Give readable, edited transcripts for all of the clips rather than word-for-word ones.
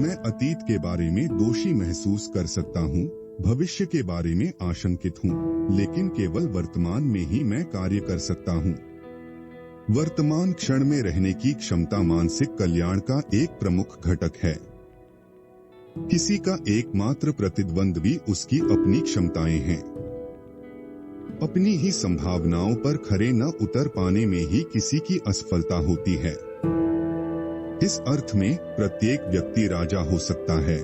मैं अतीत के बारे में दोषी महसूस कर सकता हूँ, भविष्य के बारे में आशंकित हूँ, लेकिन केवल वर्तमान में ही मैं कार्य कर सकता हूँ। वर्तमान क्षण में रहने की क्षमता मानसिक कल्याण का एक प्रमुख घटक है। किसी का एकमात्र प्रतिद्वंद्वी उसकी अपनी क्षमताएं हैं। अपनी ही संभावनाओं पर खरे न उतर पाने में ही किसी की असफलता होती है। इस अर्थ में प्रत्येक व्यक्ति राजा हो सकता है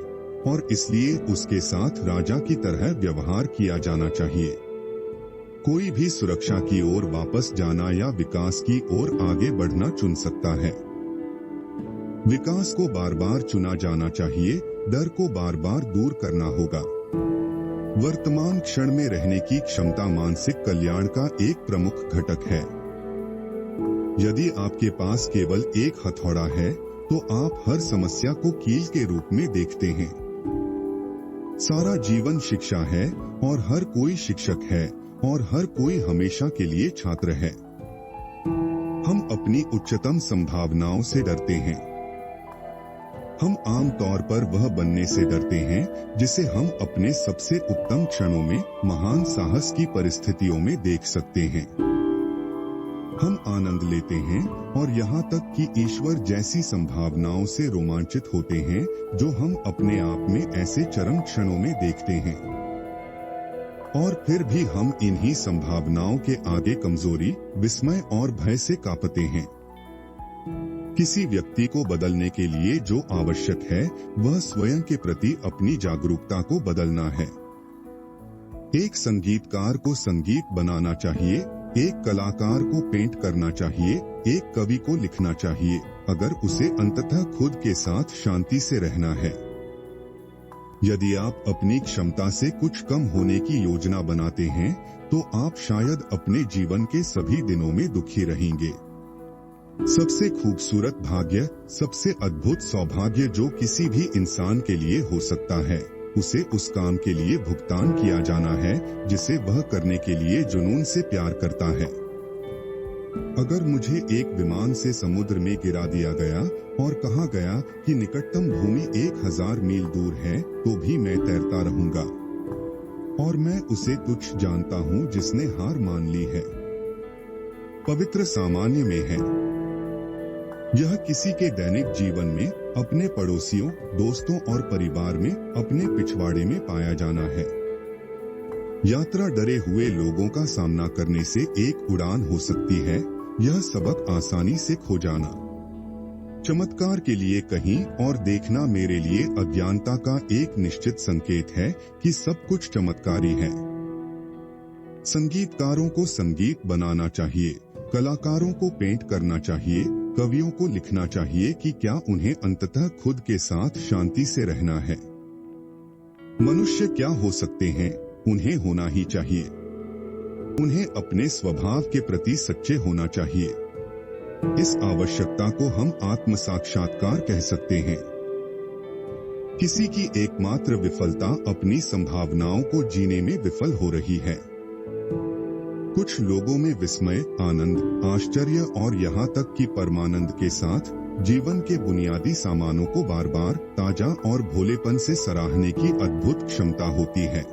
और इसलिए उसके साथ राजा की तरह व्यवहार किया जाना चाहिए। कोई भी सुरक्षा की ओर वापस जाना या विकास की ओर आगे बढ़ना चुन सकता है। विकास को बार बार चुना जाना चाहिए, डर को बार बार दूर करना होगा। वर्तमान क्षण में रहने की क्षमता मानसिक कल्याण का एक प्रमुख घटक है। यदि आपके पास केवल एक हथौड़ा है तो आप हर समस्या को कील के रूप में देखते हैं। सारा जीवन शिक्षा है और हर कोई शिक्षक है और हर कोई हमेशा के लिए छात्र है। हम अपनी उच्चतम संभावनाओं से डरते हैं। हम आम तौर पर वह बनने से डरते हैं जिसे हम अपने सबसे उत्तम क्षणों में महान साहस की परिस्थितियों में देख सकते हैं। हम आनंद लेते हैं और यहाँ तक कि ईश्वर जैसी संभावनाओं से रोमांचित होते हैं जो हम अपने आप में ऐसे चरम क्षणों में देखते हैं। और फिर भी हम इन्हीं संभावनाओं के आगे कमजोरी, विस्मय और भय से कांपते हैं। किसी व्यक्ति को बदलने के लिए जो आवश्यक है वह स्वयं के प्रति अपनी जागरूकता को बदलना है। एक संगीतकार को संगीत बनाना चाहिए, एक कलाकार को पेंट करना चाहिए, एक कवि को लिखना चाहिए, अगर उसे अंततः खुद के साथ शांति से रहना है। यदि आप अपनी क्षमता से कुछ कम होने की योजना बनाते हैं तो आप शायद अपने जीवन के सभी दिनों में दुखी रहेंगे। सबसे खूबसूरत भाग्य, सबसे अद्भुत सौभाग्य जो किसी भी इंसान के लिए हो सकता है, उसे उस काम के लिए भुगतान किया जाना है जिसे वह करने के लिए जुनून से प्यार करता है। अगर मुझे एक विमान से समुद्र में गिरा दिया गया और कहा गया कि निकटतम भूमि 1000 मील दूर है तो भी मैं तैरता रहूंगा। और मैं उसे तुच्छ जानता हूं जिसने हार मान ली है। पवित्र सामान्य में है। यह किसी के दैनिक जीवन में, अपने पड़ोसियों, दोस्तों और परिवार में, अपने पिछवाड़े में पाया जाना है। यात्रा डरे हुए लोगों का सामना करने से एक उड़ान हो सकती है, यह सबक आसानी से खो जाना। चमत्कार के लिए कहीं और देखना मेरे लिए अज्ञानता का एक निश्चित संकेत है कि सब कुछ चमत्कारी है। संगीतकारों को संगीत बनाना चाहिए, कलाकारों को पेंट करना चाहिए, कवियों को लिखना चाहिए कि क्या उन्हें अंततः खुद के साथ शांति से रहना है। मनुष्य क्या हो सकते हैं, उन्हें होना ही चाहिए। उन्हें अपने स्वभाव के प्रति सच्चे होना चाहिए। इस आवश्यकता को हम आत्म साक्षात्कार कह सकते हैं। किसी की एकमात्र विफलता अपनी संभावनाओं को जीने में विफल हो रही है। कुछ लोगों में विस्मय, आनंद, आश्चर्य और यहाँ तक कि परमानंद के साथ जीवन के बुनियादी सामानों को बार बार ताजा और भोलेपन से सराहने की अद्भुत क्षमता होती है।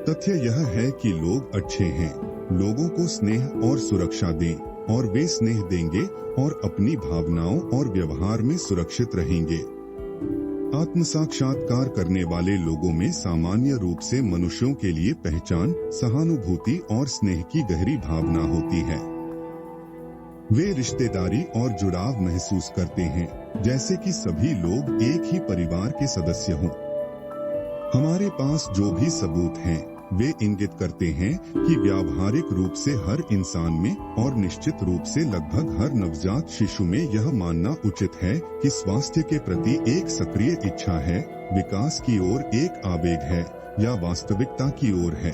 तथ्य यह है कि लोग अच्छे हैं, लोगों को स्नेह और सुरक्षा दें और वे स्नेह देंगे और अपनी भावनाओं और व्यवहार में सुरक्षित रहेंगे। आत्म साक्षात्कार करने वाले लोगों में सामान्य रूप से मनुष्यों के लिए पहचान, सहानुभूति और स्नेह की गहरी भावना होती है। वे रिश्तेदारी और जुड़ाव महसूस करते हैं, जैसे कि सभी लोग एक ही परिवार के सदस्य हों। हमारे पास जो भी सबूत हैं, वे इंगित करते हैं कि व्यावहारिक रूप से हर इंसान में और निश्चित रूप से लगभग हर नवजात शिशु में यह मानना उचित है कि स्वास्थ्य के प्रति एक सक्रिय इच्छा है, विकास की ओर एक आवेग है या वास्तविकता की ओर है।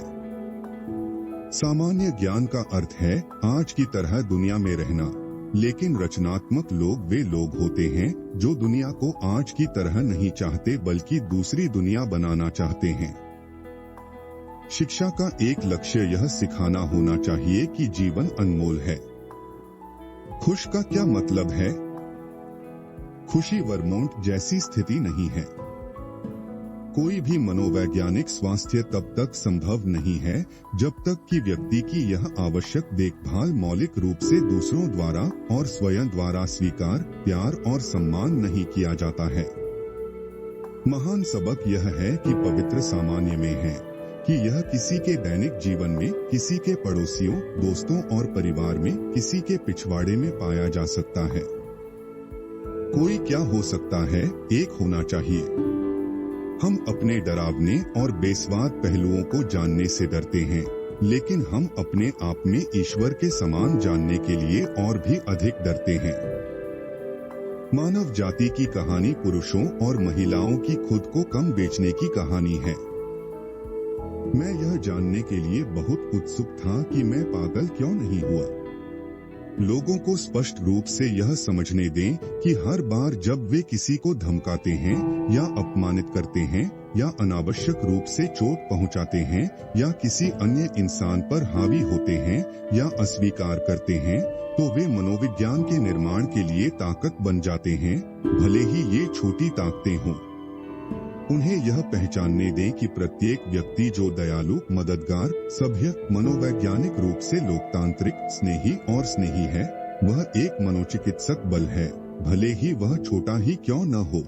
सामान्य ज्ञान का अर्थ है आज की तरह दुनिया में रहना, लेकिन रचनात्मक लोग वे लोग होते हैं जो दुनिया को आज की तरह नहीं चाहते बल्कि दूसरी दुनिया बनाना चाहते हैं। शिक्षा का एक लक्ष्य यह सिखाना होना चाहिए कि जीवन अनमोल है। खुश का क्या मतलब है? खुशी वर्मोंट जैसी स्थिति नहीं है। कोई भी मनोवैज्ञानिक स्वास्थ्य तब तक संभव नहीं है जब तक कि व्यक्ति की यह आवश्यक देखभाल मौलिक रूप से दूसरों द्वारा और स्वयं द्वारा स्वीकार, प्यार और सम्मान नहीं किया जाता है। महान सबक यह है कि पवित्र सामान्य में है कि यह किसी के दैनिक जीवन में, किसी के पड़ोसियों, दोस्तों और परिवार में, किसी के पिछवाड़े में पाया जा सकता है। कोई क्या हो सकता है, एक होना चाहिए। हम अपने डरावने और बेस्वाद पहलुओं को जानने से डरते हैं, लेकिन हम अपने आप में ईश्वर के समान जानने के लिए और भी अधिक डरते हैं। मानव जाति की कहानी पुरुषों और महिलाओं की खुद को कम बेचने की कहानी है। मैं यह जानने के लिए बहुत उत्सुक था कि मैं पागल क्यों नहीं हुआ। लोगों को स्पष्ट रूप से यह समझने दें कि हर बार जब वे किसी को धमकाते हैं या अपमानित करते हैं या अनावश्यक रूप से चोट पहुंचाते हैं या किसी अन्य इंसान पर हावी होते हैं या अस्वीकार करते हैं, तो वे मनोविज्ञान के निर्माण के लिए ताकत बन जाते हैं, भले ही ये छोटी ताकतें हों। उन्हें यह पहचानने दें कि प्रत्येक व्यक्ति जो दयालु, मददगार, सभ्य, मनोवैज्ञानिक रूप से लोकतांत्रिक, स्नेही और स्नेही है, वह एक मनोचिकित्सक बल है, भले ही वह छोटा ही क्यों न हो।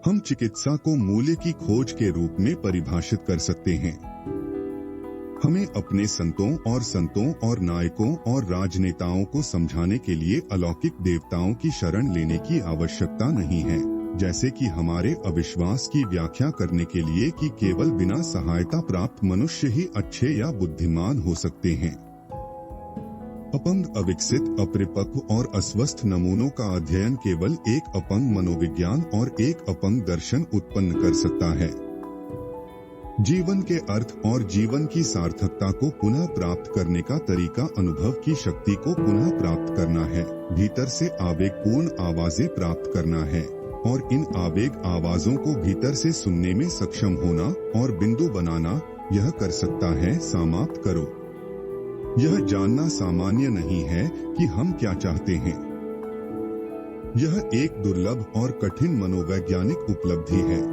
हम चिकित्सा को मूल्य की खोज के रूप में परिभाषित कर सकते हैं। हमें अपने संतों और नायकों और राजनेताओं को समझाने के लिए अलौकिक देवताओं की शरण लेने की आवश्यकता नहीं है, जैसे कि हमारे अविश्वास की व्याख्या करने के लिए कि केवल बिना सहायता प्राप्त मनुष्य ही अच्छे या बुद्धिमान हो सकते हैं। अपंग, अविकसित, अपरिपक्व और अस्वस्थ नमूनों का अध्ययन केवल एक अपंग मनोविज्ञान और एक अपंग दर्शन उत्पन्न कर सकता है। जीवन के अर्थ और जीवन की सार्थकता को पुनः प्राप्त करने का तरीका अनुभव की शक्ति को पुनः प्राप्त करना है, भीतर से आवेगपूर्ण आवाजें प्राप्त करना है और इन आवेग आवाजों को भीतर से सुनने में सक्षम होना और बिंदु बनाना यह कर सकता है। समाप्त करो। यह जानना सामान्य नहीं है कि हम क्या चाहते हैं। यह एक दुर्लभ और कठिन मनोवैज्ञानिक उपलब्धि है।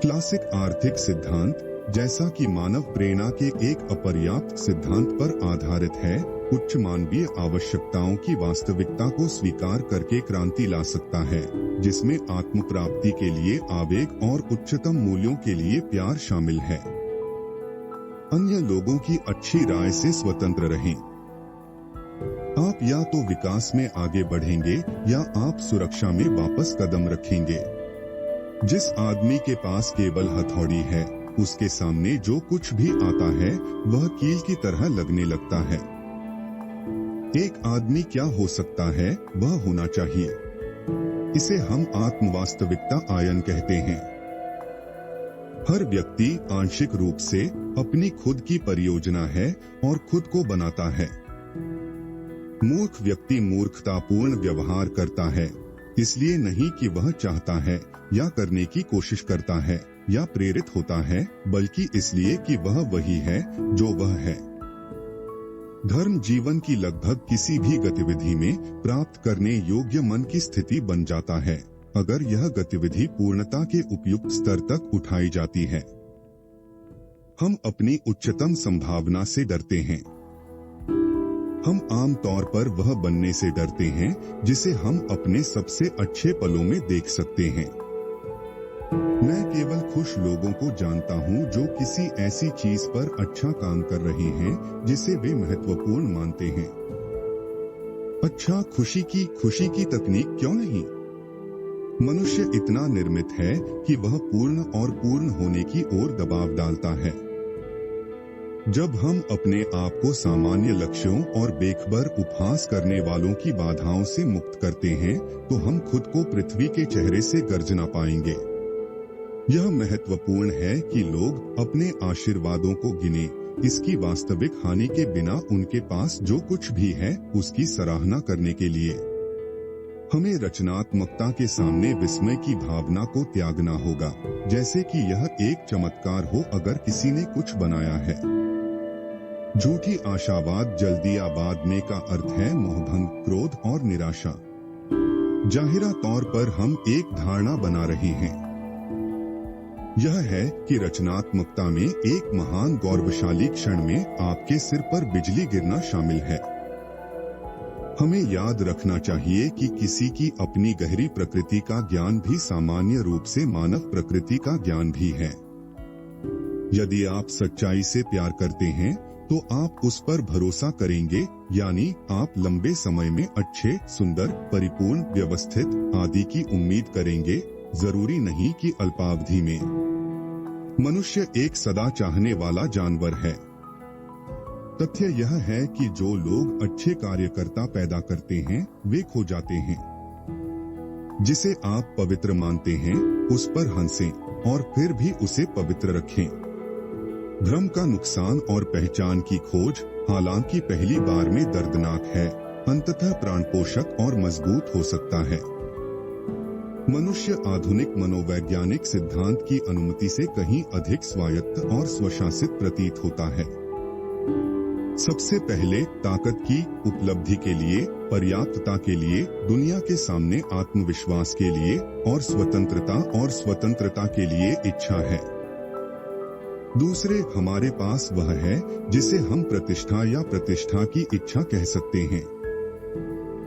क्लासिक आर्थिक सिद्धांत, जैसा कि मानव प्रेरणा के एक अपर्याप्त सिद्धांत पर आधारित है, उच्च मानवीय आवश्यकताओं की वास्तविकता को स्वीकार करके क्रांति ला सकता है, जिसमें आत्म प्राप्ति के लिए आवेग और उच्चतम मूल्यों के लिए प्यार शामिल है। अन्य लोगों की अच्छी राय से स्वतंत्र रहें। आप या तो विकास में आगे बढ़ेंगे या आप सुरक्षा में वापस कदम रखेंगे। जिस आदमी के पास केवल हथौड़ी है, उसके सामने जो कुछ भी आता है वह कील की तरह लगने लगता है। एक आदमी क्या हो सकता है, वह होना चाहिए। इसे हम आत्म वास्तविकता आयन कहते हैं। हर व्यक्ति आंशिक रूप से अपनी खुद की परियोजना है और खुद को बनाता है। मूर्ख व्यक्ति मूर्खतापूर्ण व्यवहार करता है, इसलिए नहीं कि वह चाहता है या करने की कोशिश करता है या प्रेरित होता है, बल्कि इसलिए कि वह वही है जो वह है। धर्म जीवन की लगभग किसी भी गतिविधि में प्राप्त करने योग्य मन की स्थिति बन जाता है, अगर यह गतिविधि पूर्णता के उपयुक्त स्तर तक उठाई जाती है। हम अपनी उच्चतम संभावना से डरते हैं। हम आम तौर पर वह बनने से डरते हैं जिसे हम अपने सबसे अच्छे पलों में देख सकते हैं। मैं केवल खुश लोगों को जानता हूं जो किसी ऐसी चीज पर अच्छा काम कर रहे हैं जिसे वे महत्वपूर्ण मानते हैं। अच्छा, खुशी की तकनीक क्यों नहीं? मनुष्य इतना निर्मित है कि वह पूर्ण और पूर्ण होने की ओर दबाव डालता है। जब हम अपने आप को सामान्य लक्ष्यों और बेखबर उपहास करने वालों की बाधाओं से मुक्त करते हैं, तो हम खुद को पृथ्वी के चेहरे से गर्जना पाएंगे। यह महत्वपूर्ण है कि लोग अपने आशीर्वादों को गिने, इसकी वास्तविक हानि के बिना उनके पास जो कुछ भी है उसकी सराहना करने के लिए। हमें रचनात्मकता के सामने विस्मय की भावना को त्यागना होगा, जैसे कि यह एक चमत्कार हो अगर किसी ने कुछ बनाया है। झूठी आशावाद जल्दी आबाद में का अर्थ है मोहभंग, क्रोध और निराशा। जाहिरा तौर पर हम एक धारणा बना रहे हैं। यह है कि रचनात्मकता में एक महान गौरवशाली क्षण में आपके सिर पर बिजली गिरना शामिल है। हमें याद रखना चाहिए कि किसी की अपनी गहरी प्रकृति का ज्ञान भी सामान्य रूप से मानव प्रकृति का ज्ञान भी है। यदि आप सच्चाई से प्यार करते हैं तो आप उस पर भरोसा करेंगे, यानी आप लंबे समय में अच्छे, सुंदर, परिपूर्ण, व्यवस्थित आदि की उम्मीद करेंगे, जरूरी नहीं कि अल्पावधि में। मनुष्य एक सदा चाहने वाला जानवर है। तथ्य यह है कि जो लोग अच्छे कार्यकर्ता पैदा करते हैं वे खो जाते हैं। जिसे आप पवित्र मानते हैं उस पर हंसें और फिर भी उसे पवित्र रखें। भ्रम का नुकसान और पहचान की खोज हालांकि पहली बार में दर्दनाक है, अंततः प्राणपोषक और मजबूत हो सकता है। मनुष्य आधुनिक मनोवैज्ञानिक सिद्धांत की अनुमति से कहीं अधिक स्वायत्त और स्वशासित प्रतीत होता है। सबसे पहले ताकत की उपलब्धि के लिए, पर्याप्तता के लिए, दुनिया के सामने आत्मविश्वास के लिए और स्वतंत्रता के लिए इच्छा है। दूसरे, हमारे पास वह है जिसे हम प्रतिष्ठा या प्रतिष्ठा की इच्छा कह सकते हैं।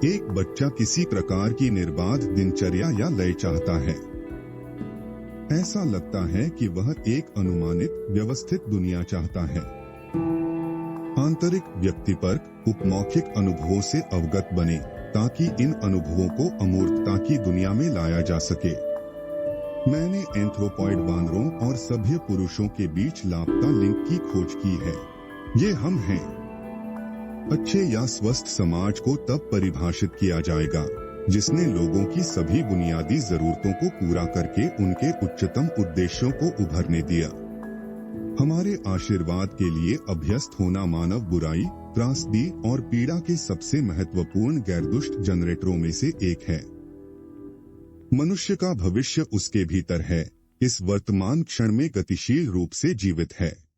एक बच्चा किसी प्रकार की निर्बाध दिनचर्या या लय चाहता है। ऐसा लगता है कि वह एक अनुमानित, व्यवस्थित दुनिया चाहता है। आंतरिक व्यक्तिपरक, उपमौखिक अनुभवों से अवगत बने ताकि इन अनुभवों को अमूर्तता की दुनिया में लाया जा सके। मैंने एंथ्रोपॉइड वानरों और सभ्य पुरुषों के बीच लापता लिंक की खोज की है। ये हम हैं। अच्छे या स्वस्थ समाज को तब परिभाषित किया जाएगा जिसने लोगों की सभी बुनियादी जरूरतों को पूरा करके उनके उच्चतम उद्देश्यों को उभरने दिया। हमारे आशीर्वाद के लिए अभ्यस्त होना मानव बुराई, त्रासदी और पीड़ा के सबसे महत्वपूर्ण गैरदुष्ट जनरेटरों में से एक है। मनुष्य का भविष्य उसके भीतर है, इस वर्तमान क्षण में गतिशील रूप से जीवित है।